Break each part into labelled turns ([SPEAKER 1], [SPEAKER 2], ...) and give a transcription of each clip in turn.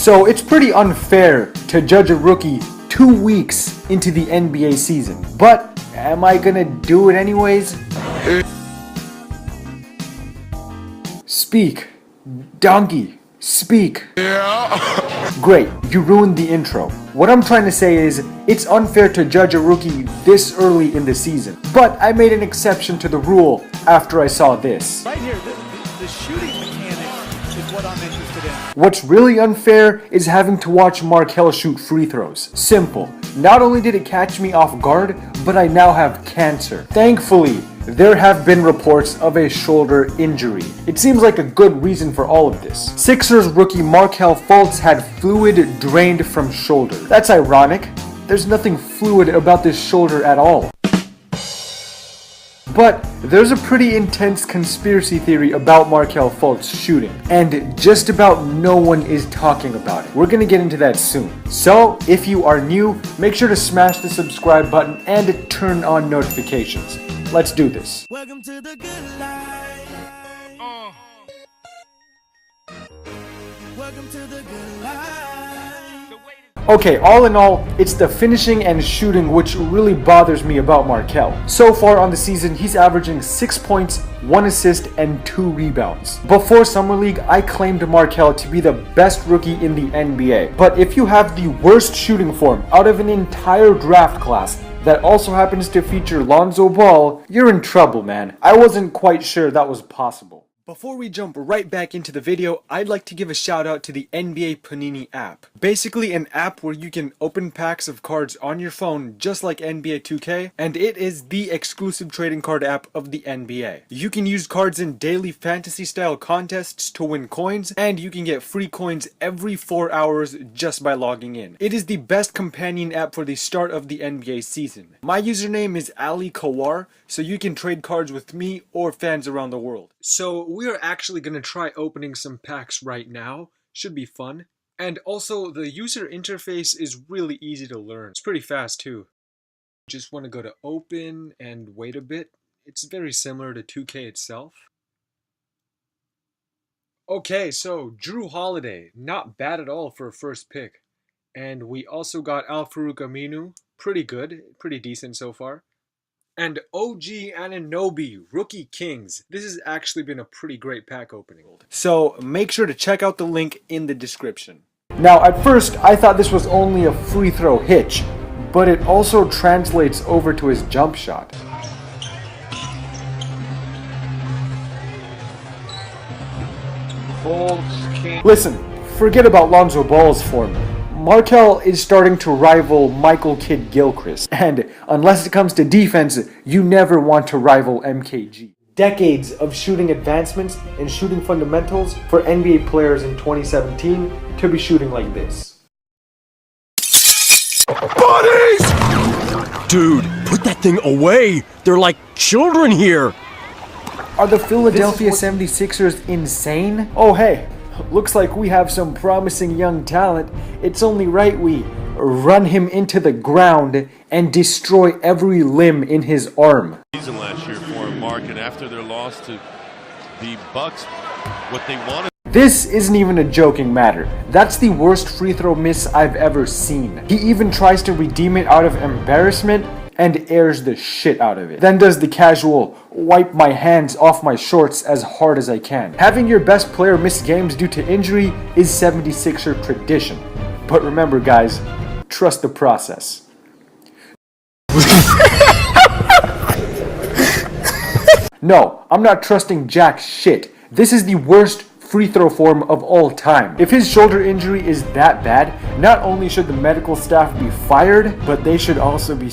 [SPEAKER 1] So it's pretty unfair to judge a rookie 2 weeks into the NBA season. But am I gonna do it anyways? Speak. Donkey. Speak.
[SPEAKER 2] Yeah.
[SPEAKER 1] Great, you ruined the intro. What I'm trying to say is, it's unfair to judge a rookie this early in the season. But I made an exception to the rule after I saw this.
[SPEAKER 3] Right here, the shooting mechanic is what I'm interested in.
[SPEAKER 1] What's really unfair is having to watch Markelle shoot free throws. Simple. Not only did it catch me off guard, but I now have cancer. Thankfully, there have been reports of a shoulder injury. It seems like a good reason for all of this. Sixers rookie Markelle Fultz had fluid drained from shoulder. That's ironic. There's nothing fluid about this shoulder at all. But there's a pretty intense conspiracy theory about Markelle Fultz shooting, and just about no one is talking about it. We're gonna get into that soon. So, if you are new, make sure to smash the subscribe button and turn on notifications. Let's do this.
[SPEAKER 3] Welcome to the good life. Welcome to the good life.
[SPEAKER 1] Okay, all in all, it's the finishing and shooting which really bothers me about Markelle. So far on the season, he's averaging 6 points, 1 assist, and 2 rebounds. Before Summer League, I claimed Markelle to be the best rookie in the NBA. But if you have the worst shooting form out of an entire draft class that also happens to feature Lonzo Ball, you're in trouble, man. I wasn't quite sure that was possible. Before we jump right back into the video, I'd like to give a shout out to the NBA PANINI app. Basically an app where you can open packs of cards on your phone just like NBA 2K, and it is the exclusive trading card app of the NBA. You can use cards in daily fantasy style contests to win coins, and you can get free coins every 4 hours just by logging in. It is the best companion app for the start of the NBA season. My username is Ali Kawar, so you can trade cards with me or fans around the world. So we are actually going to try opening some packs right now. Should be fun. And also, the user interface is really easy to learn. It's pretty fast too. Just want to go to open and wait a bit. It's very similar to 2K itself. Okay, so Drew Holiday. Not bad at all for a first pick. And we also got Al-Farouq Aminu. Pretty good. Pretty decent so far. And OG Anunoby, Rookie Kings. This has actually been a pretty great pack opening. So make sure to check out the link in the description. Now at first I thought this was only a free throw hitch, but it also translates over to his jump shot. Listen, forget about Lonzo Ball's form. Markelle is starting to rival Michael Kidd-Gilchrist, and unless it comes to defense, you never want to rival MKG. Decades of shooting advancements and shooting fundamentals for NBA players in 2017 to be shooting like this.
[SPEAKER 2] Buddies!
[SPEAKER 4] Dude, put that thing away! They're like children here!
[SPEAKER 1] Are the Philadelphia 76ers insane? Oh hey, looks like we have some promising young talent. It's only right we run him into the ground and destroy every limb in his arm.
[SPEAKER 5] Season last year for him, Mark, and after their loss to the Bucks, what they wanted.
[SPEAKER 1] This isn't even a joking matter. That's the worst free throw miss I've ever seen. He even tries to redeem it out of embarrassment and airs the shit out of it. Then does the casual wipe my hands off my shorts as hard as I can. Having your best player miss games due to injury is 76er tradition. But remember guys, trust the process. No, I'm not trusting jack shit. This is the worst free throw form of all time. If his shoulder injury is that bad, not only should the medical staff be fired, but they should also be...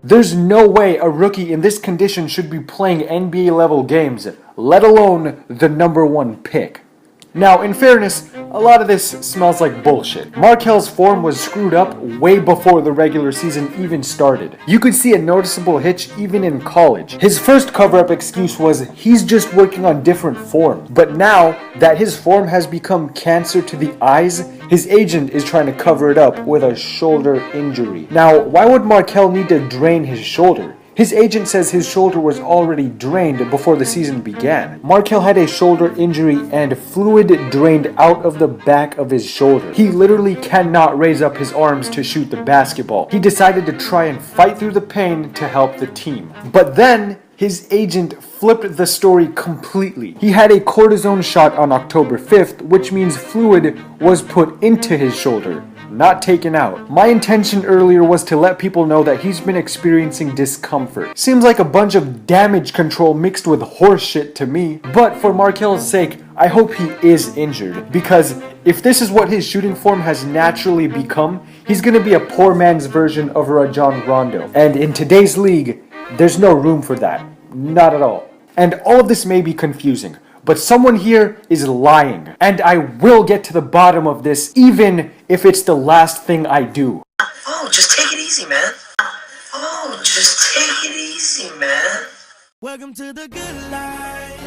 [SPEAKER 1] There's no way a rookie in this condition should be playing NBA level games, let alone the #1 pick. Now, in fairness, a lot of this smells like bullshit. Markelle's form was screwed up way before the regular season even started. You could see a noticeable hitch even in college. His first cover-up excuse was he's just working on different form. But now that his form has become cancer to the eyes, his agent is trying to cover it up with a shoulder injury. Now, why would Markelle need to drain his shoulder? His agent says his shoulder was already drained before the season began. Markelle had a shoulder injury and fluid drained out of the back of his shoulder. He literally cannot raise up his arms to shoot the basketball. He decided to try and fight through the pain to help the team. But then, his agent flipped the story completely. He had a cortisone shot on October 5th, which means fluid was put into his shoulder, not taken out. My intention earlier was to let people know that he's been experiencing discomfort. Seems like a bunch of damage control mixed with horse shit to me. But for Markelle's sake, I hope he is injured, because if this is what his shooting form has naturally become, he's gonna be a poor man's version of Rajon Rondo. And in today's league, there's no room for that. Not at all. And all of this may be confusing, but someone here is lying. And I will get to the bottom of this, even if it's the last thing I do.
[SPEAKER 6] Oh, just take it easy, man. Oh, just take it easy, man.
[SPEAKER 3] Welcome to the good life.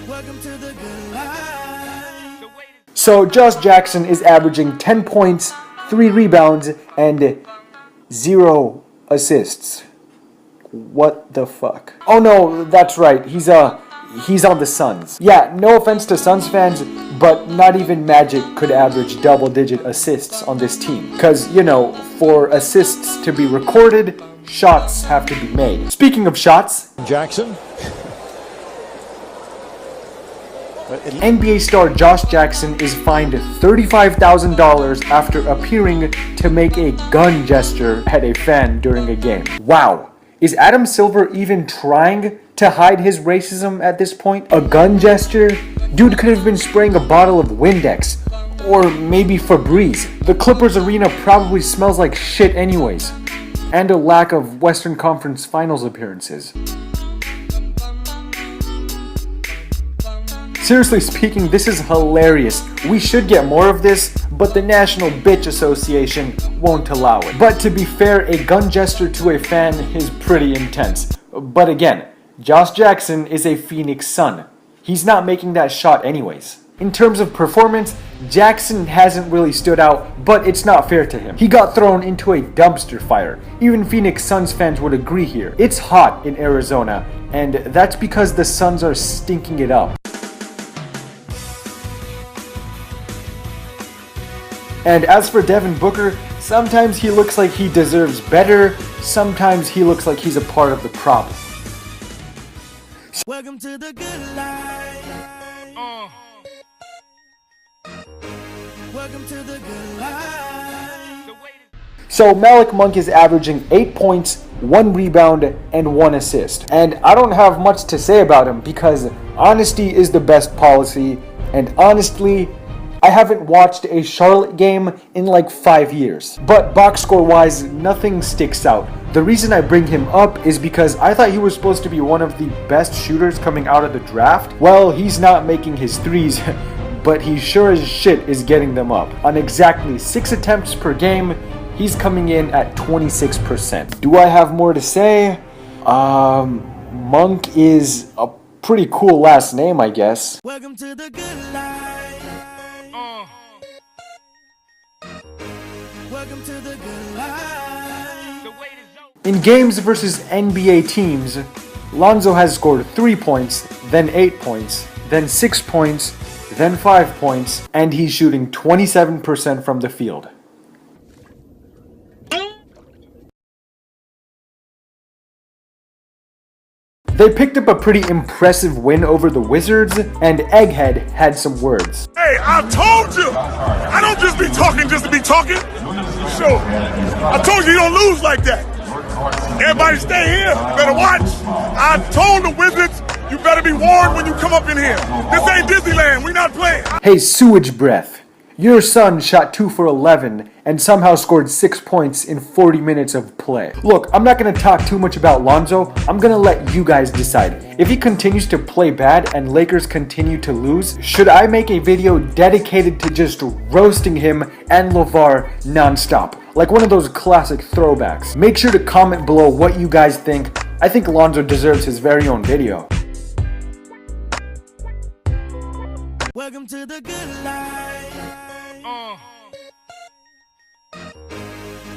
[SPEAKER 3] Welcome to the good life.
[SPEAKER 1] So Josh Jackson is averaging 10 points, 3 rebounds, and 0 assists. What the fuck? Oh no, that's right. He's on the Suns. Yeah, no offense to Suns fans, but not even Magic could average double-digit assists on this team. Cause, you know, for assists to be recorded, shots have to be made. Speaking of shots,
[SPEAKER 7] Jackson.
[SPEAKER 1] NBA star Josh Jackson is fined $35,000 after appearing to make a gun gesture at a fan during a game. Wow. Is Adam Silver even trying to hide his racism at this point? A gun gesture? Dude could have been spraying a bottle of Windex. Or maybe Febreze. The Clippers arena probably smells like shit anyways. And a lack of Western Conference Finals appearances. Seriously speaking, this is hilarious. We should get more of this, but the National Bitch Association won't allow it. But to be fair, a gun gesture to a fan is pretty intense. But again, Josh Jackson is a Phoenix Sun. He's not making that shot anyways. In terms of performance, Jackson hasn't really stood out, but it's not fair to him. He got thrown into a dumpster fire. Even Phoenix Suns fans would agree here. It's hot in Arizona, and that's because the Suns are stinking it up. And as for Devin Booker, sometimes he looks like he deserves better, sometimes he looks like he's a part of the problem.
[SPEAKER 3] Welcome to the good life. Welcome to the good life.
[SPEAKER 1] So Malik Monk is averaging 8 points, 1 rebound, and 1 assist. And I don't have much to say about him because honesty is the best policy, and honestly, I haven't watched a Charlotte game in like 5 years. But box score wise, nothing sticks out. The reason I bring him up is because I thought he was supposed to be one of the best shooters coming out of the draft. Well, he's not making his threes, but he sure as shit is getting them up. On exactly 6 attempts per game, he's coming in at 26%. Do I have more to say? Monk is a pretty cool last name, I guess.
[SPEAKER 3] Welcome to the good life. Welcome to the good life.
[SPEAKER 1] In games versus NBA teams, Lonzo has scored 3 points, then 8 points, then 6 points, then 5 points, and he's shooting 27% from the field. They picked up a pretty impressive win over the Wizards, and Egghead had some words.
[SPEAKER 2] Hey, I told you! I don't just be talking just to be talking. Sure. I told you don't lose like that. Everybody stay here. You better watch. I told the Wizards you better be warned when you come up in here. This ain't Disneyland. We not playing.
[SPEAKER 1] Hey, sewage breath. Your son shot 2 for 11 and somehow scored 6 points in 40 minutes of play. Look, I'm not going to talk too much about Lonzo. I'm going to let you guys decide. If he continues to play bad and Lakers continue to lose, should I make a video dedicated to just roasting him and Lavar nonstop? Like one of those classic throwbacks. Make sure to comment below what you guys think. I think Lonzo deserves his very own video.
[SPEAKER 3] Welcome to the good life.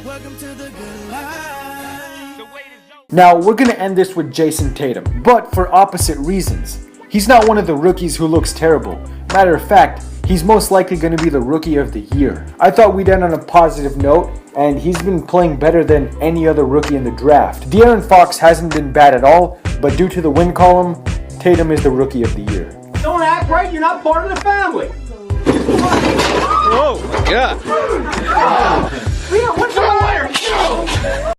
[SPEAKER 3] Welcome
[SPEAKER 1] Now, we're going to end this with Jason Tatum, but for opposite reasons. He's not one of the rookies who looks terrible. Matter of fact, he's most likely going to be the Rookie of the Year. I thought we'd end on a positive note, and he's been playing better than any other rookie in the draft. De'Aaron Fox hasn't been bad at all, but due to the win column, Tatum is the Rookie of the Year.
[SPEAKER 7] Don't act right, you're not part of the family.
[SPEAKER 4] Oh my god.
[SPEAKER 7] What's the matter?